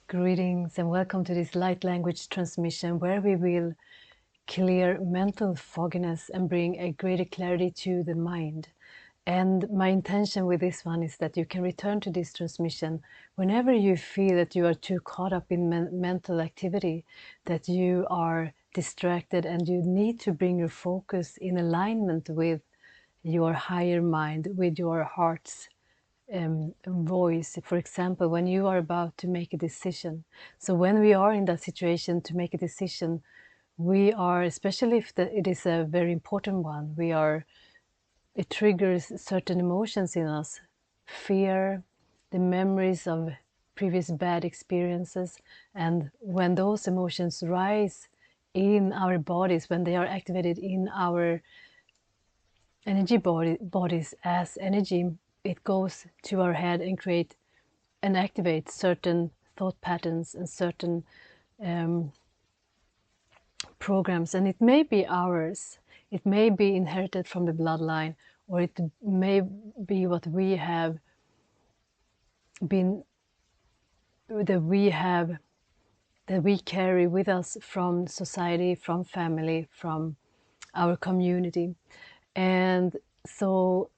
Greetings and welcome to this light language transmission where we will clear mental fogginess and bring a greater clarity to the mind. And my intention with this one is that you can return to this transmission whenever you feel that you are too caught up in mental activity, that you are distracted and you need to bring your focus in alignment with your higher mind, with your heart's voice. For example, when you are about to make a decision. So when we are in that situation to make a decision, we are, especially if it is a very important one, it triggers certain emotions in us: fear, the memories of previous bad experiences. And when those emotions rise in our bodies, when they are activated in our energy bodies as energy, it goes to our head and activates certain thought patterns and certain programs. And it may be ours, it may be inherited from the bloodline, or it may be what we have been, that we carry with us from society, from family, from our community. And so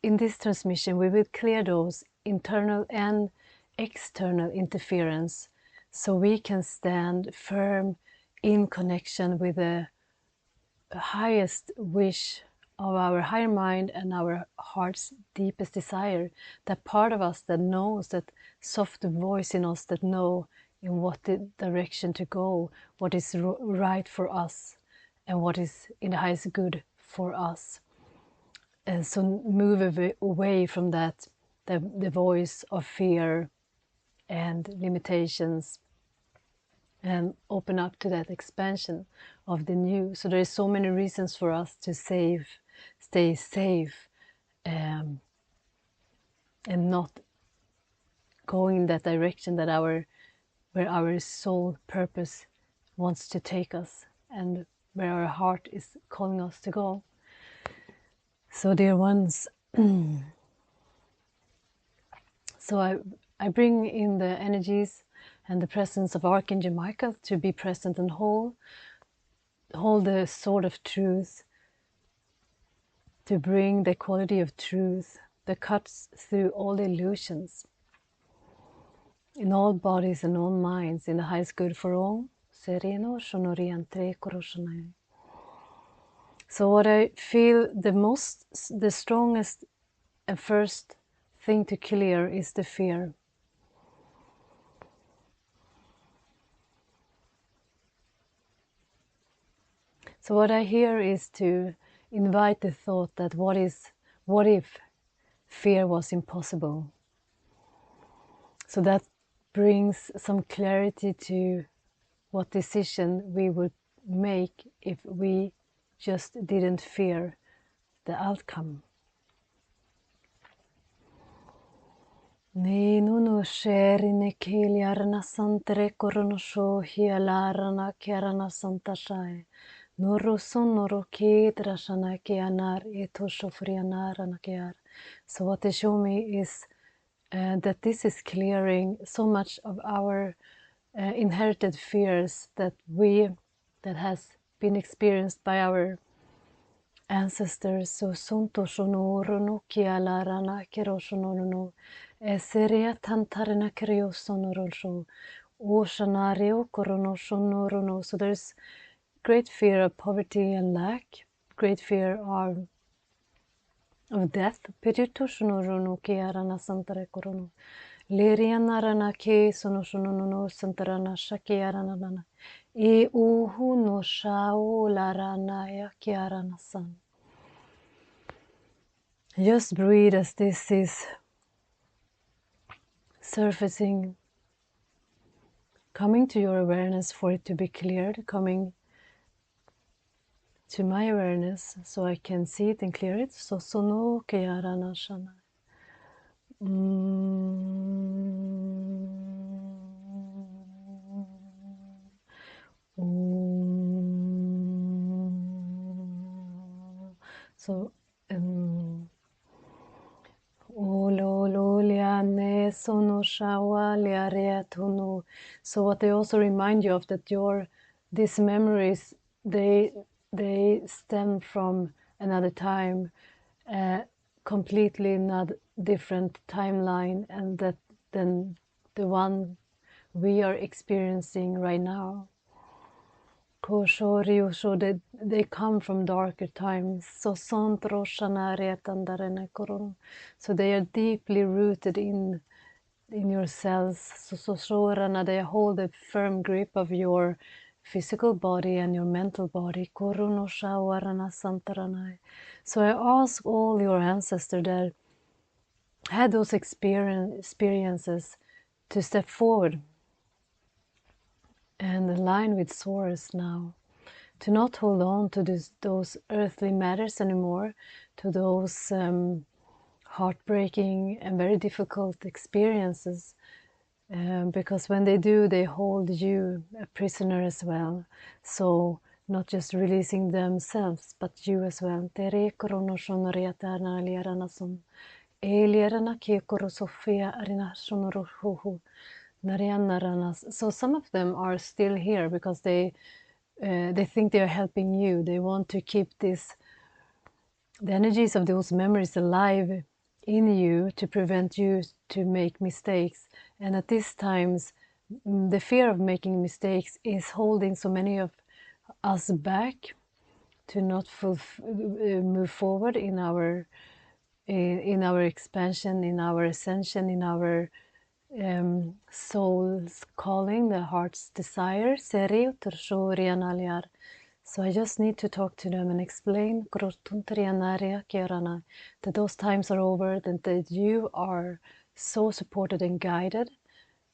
in this transmission we will clear those internal and external interference, so we can stand firm in connection with the highest wish of our higher mind and our heart's deepest desire, that part of us that knows, that soft voice in us that know in what direction to go, what is right for us and what is in the highest good for us. And so move away from that, the voice of fear and limitations, and open up to that expansion of the new. So there are so many reasons for us to stay safe, and not going in that direction that where our soul purpose wants to take us, and where our heart is calling us to go. So dear ones, so I bring in the energies and the presence of Archangel Michael to be present and hold the sword of truth, to bring the quality of truth that cuts through all the illusions in all bodies and all minds, in the highest good for all. So what I feel the strongest and first thing to clear is the fear. So what I hear is to invite the thought that what if fear was impossible? So that brings some clarity to what decision we would make if we just didn't fear the outcome. Nino sherine kiliarna santere koronosho hialarana kiarana santashai. Noro sonoro kidrashana kianar etoshofrianarana kiar. So what they show me is that this is clearing so much of our inherited fears that has been experienced by our ancestors. So sunto shonorono kialarana kiroshonono eseria tantarena kiriosonorosho oshanario koronoshonorono. So there's great fear of poverty and lack, great fear of death. Piritoshonorono kiarana santare korono. Lerianarana ke sonoshonono santarana shakiaranana. E uhu no shao larana ya kiarana san. Just breathe as this is surfacing, coming to your awareness for it to be cleared, coming to my awareness so I can see it and clear it. So sono kiarana shana. So Olo liane sono So what they also remind you of, that these memories, they stem from another time, completely not different timeline, and that than the one we are experiencing right now. So they come from darker times. So they are deeply rooted in your cells. So they hold a firm grip of your physical body and your mental body. So I ask all your ancestors that had those experiences to step forward and align with Source now, to not hold on to those earthly matters anymore, to those heartbreaking and very difficult experiences, because when they do, they hold you a prisoner as well. So not just releasing themselves, but you as well. So some of them are still here because they think they are helping you. They want to keep the energies of those memories alive in you to prevent you to make mistakes. And at these times, the fear of making mistakes is holding so many of us back to not move forward in our expansion, in our ascension, in our soul's calling, the heart's desire. So I just need to talk to them and explain that those times are over, that you are so supported and guided.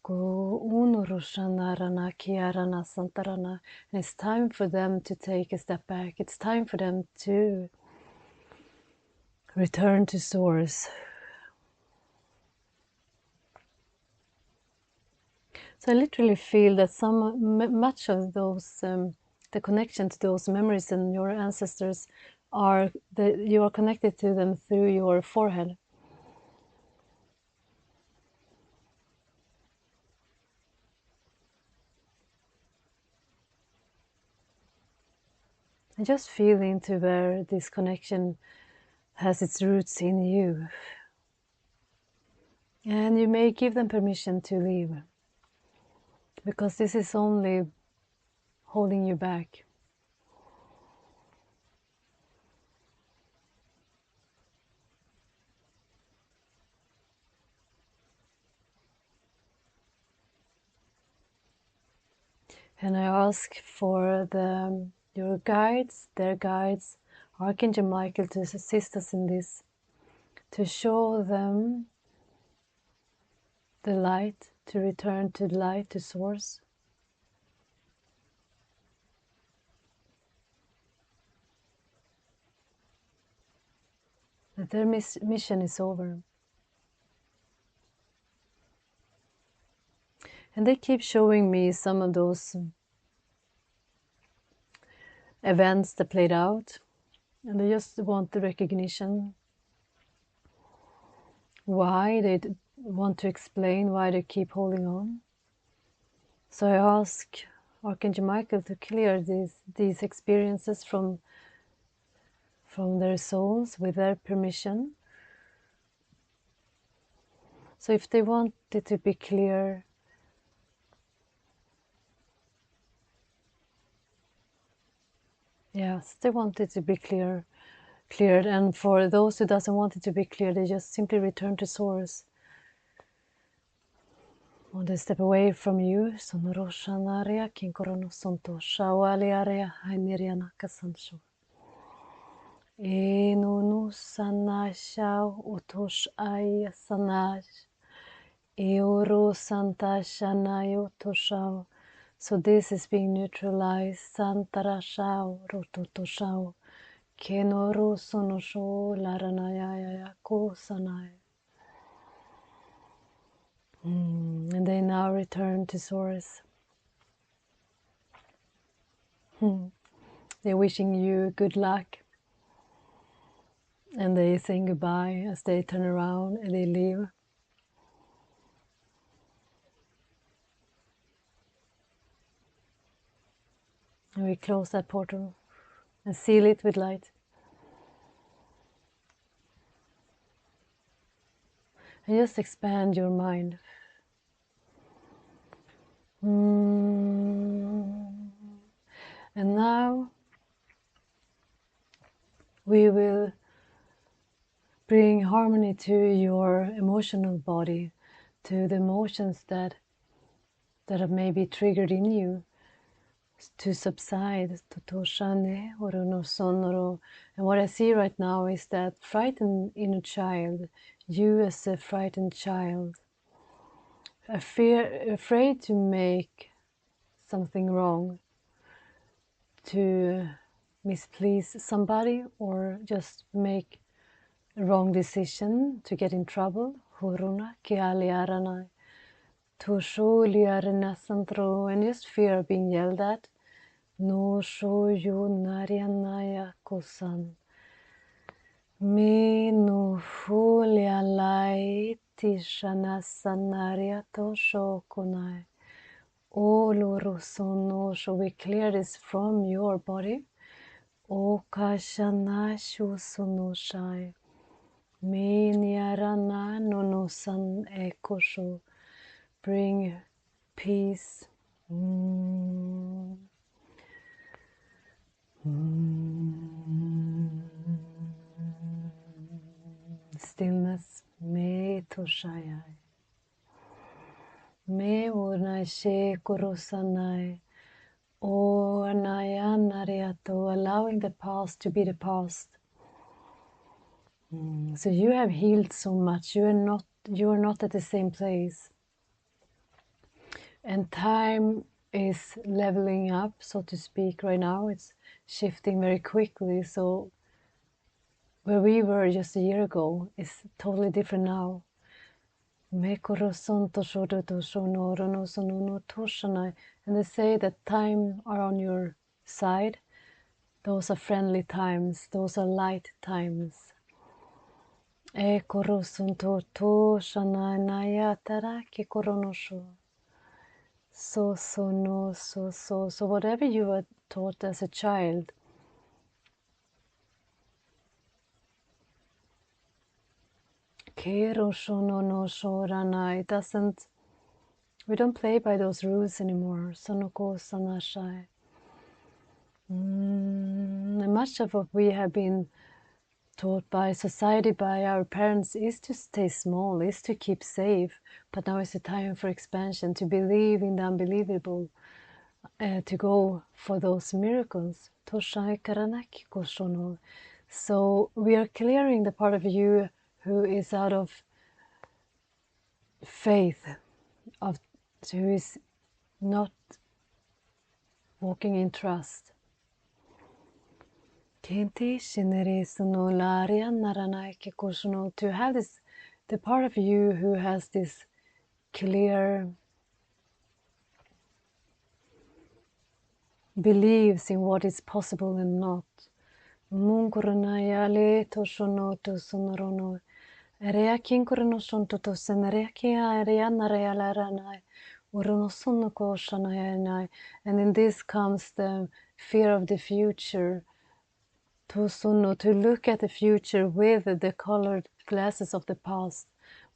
And it's time for them to take a step back. It's time for them to return to Source. So I literally feel that much of those, the connection to those memories and your ancestors are that you are connected to them through your forehead. And just feeling to where this connection has its roots in you. And you may give them permission to leave, because this is only holding you back. And I ask for your guides, their guides, Archangel Michael, to assist us in this, to show them the light, to return to the light, to Source. That their mission is over. And they keep showing me some of those events that played out, and they just want the recognition. Why they want to explain why they keep holding on. So I ask Archangel Michael to clear these experiences from their souls with their permission. So if they want it to be clear, yes, they want it to be cleared. And for those who doesn't want it to be clear, they just simply return to Source. Want to step away from you. Enunu sanashau utosh ay sanash. Eoro santashanayo toshau. So this is being neutralized. Santarashau rototoshau. Kenoro sonosho laranayaya kosanai. And they now return to Source. They're wishing you good luck. And they say goodbye as they turn around and they leave. And we close that portal and seal it with light. And just expand your mind. And now we will bring harmony to your emotional body, to the emotions that have maybe triggered in you, to subside. And what I see right now is that frightened inner child, you as a frightened child, afraid to make something wrong, to misplease somebody, or just make a wrong decision, to get in trouble. And just fear of being yelled at. No shoyo narianaya kosan. Me no fulia lai tishana sanaria to shokunai. Olurusono, so we clear this from your body. O kashana shusono shai. Me niarana no san ekosho. Bring peace. Stillness. Me toshayai. Me unai korosanai. O anaya nariato, allowing the past to be the past. So you have healed so much. You are not at the same place. And time is leveling up, so to speak, right now. It's shifting very quickly. So where we were just a year ago is totally different now. And they say that time are on your side. Those are friendly times. Those are light times. So whatever you were taught as a child, it doesn't, we don't play by those rules anymore. And much of what we have been taught by society, by our parents, is to stay small, is to keep safe. But now is the time for expansion, to believe in the unbelievable, to go for those miracles. So we are clearing the part of you who is out of faith, who is not walking in trust. To have this, the part of you who has this clear believes in what is possible and not. And in this comes the fear of the future. To look at the future with the colored glasses of the past.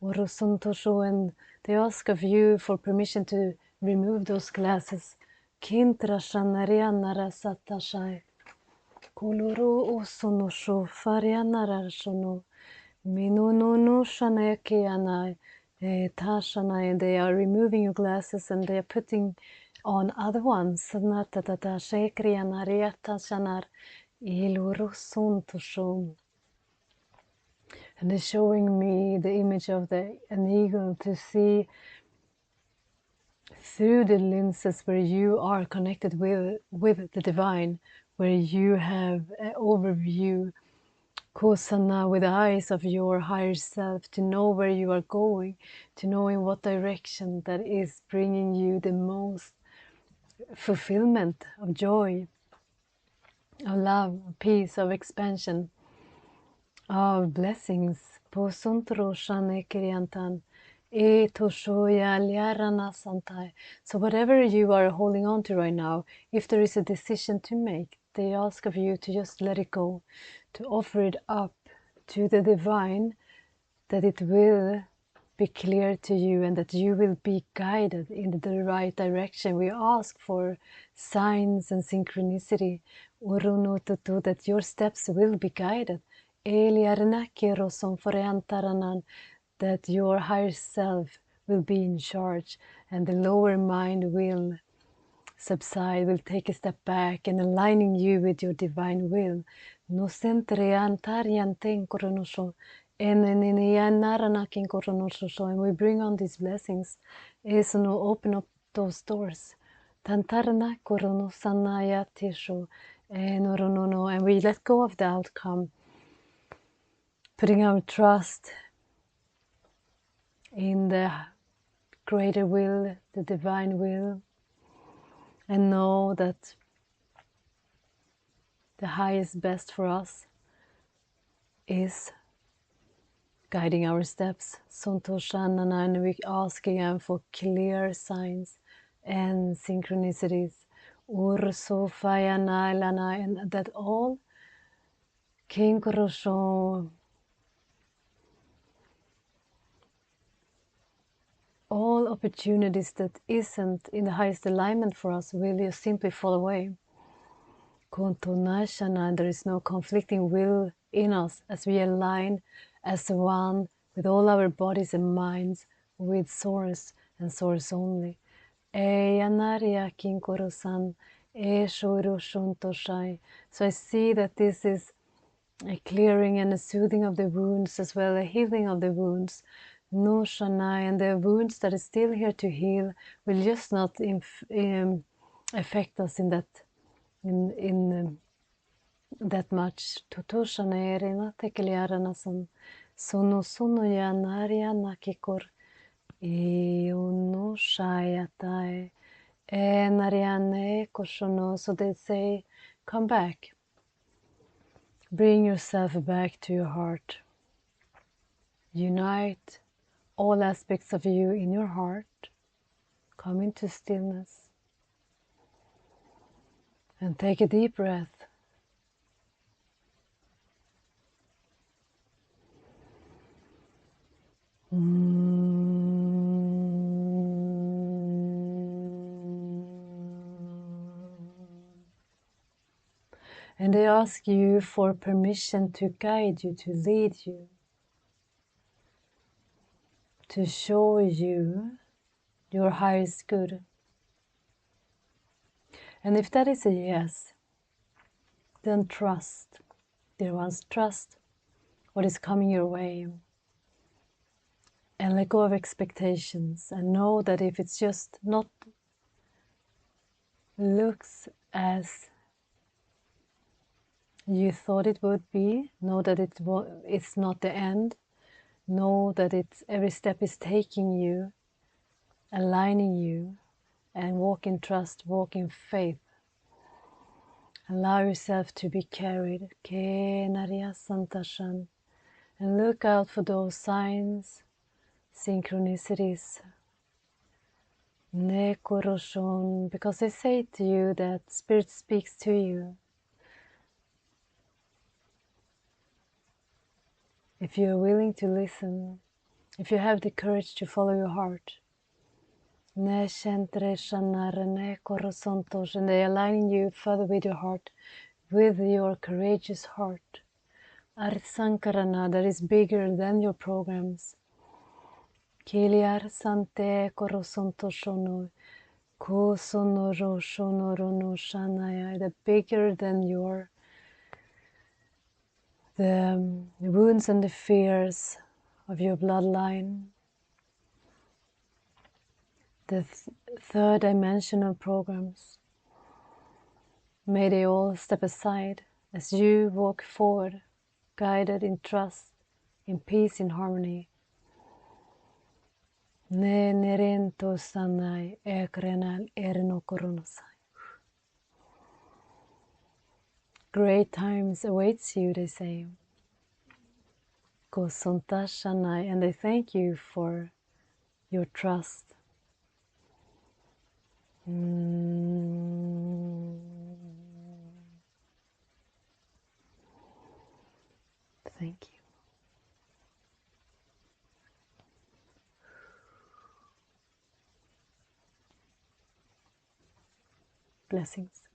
And they ask of you for permission to remove those glasses. Koloro osono sho farianara shono minono shanekianai tashanai, and they are removing your glasses and they are putting on other ones. Sanatata shekrianariata shanar iloro sontoshon. And they're showing me the image of an eagle, to see through the lenses where you are connected with the divine, where you have an overview, Kosana, with the eyes of your higher self, to know where you are going, to know in what direction that is bringing you the most fulfillment of joy, of love, of peace, of expansion, of blessings. Posuntro shane kriantan, So whatever you are holding on to right now, if there is a decision to make, they ask of you to just let it go, to offer it up to the divine, that it will be clear to you and that you will be guided in the right direction. We ask for signs and synchronicity, that your steps will be guided, that your higher self will be in charge and the lower mind will subside, will take a step back and aligning you with your divine will. And we bring on these blessings is to open up those doors. And we let go of the outcome, putting our trust in the greater will, the divine will, and know that the highest best for us is guiding our steps. And we ask again for clear signs and synchronicities. And that all opportunities that isn't in the highest alignment for us will just simply fall away. And there is no conflicting will in us as we align as one with all our bodies and minds with Source and Source only. So I see that this is a clearing and a soothing of the wounds, as well as a healing of the wounds. No Shanai, and the wounds that is still here to heal will just not affect us in that that much. Tutoshanerina tekeliaranasan sono yanaria nakikor no shayatai enariane koshono. So they say, come back. Bring yourself back to your heart. Unite all aspects of you in your heart. Come into stillness. And take a deep breath. And they ask you for permission to guide you, to lead you, to show you your highest good. And if that is a yes, then trust, dear ones, trust what is coming your way. And let go of expectations and know that if it's just not looks as you thought it would be, know that it's not the end. Know that every step is taking you, aligning you, and walk in trust, walk in faith. Allow yourself to be carried. And look out for those signs, synchronicities. Because they say to you that Spirit speaks to you. If you are willing to listen, if you have the courage to follow your heart. And they aligning you further with your heart, with your courageous heart. Artsankarana, that is bigger than your programs. Kiliar sante korosonto the bigger than the wounds and the fears of your bloodline. The third dimensional programs. May they all step aside as you walk forward, guided in trust, in peace, in harmony. Great times awaits you, they say. And I thank you for your trust. Thank you. Blessings.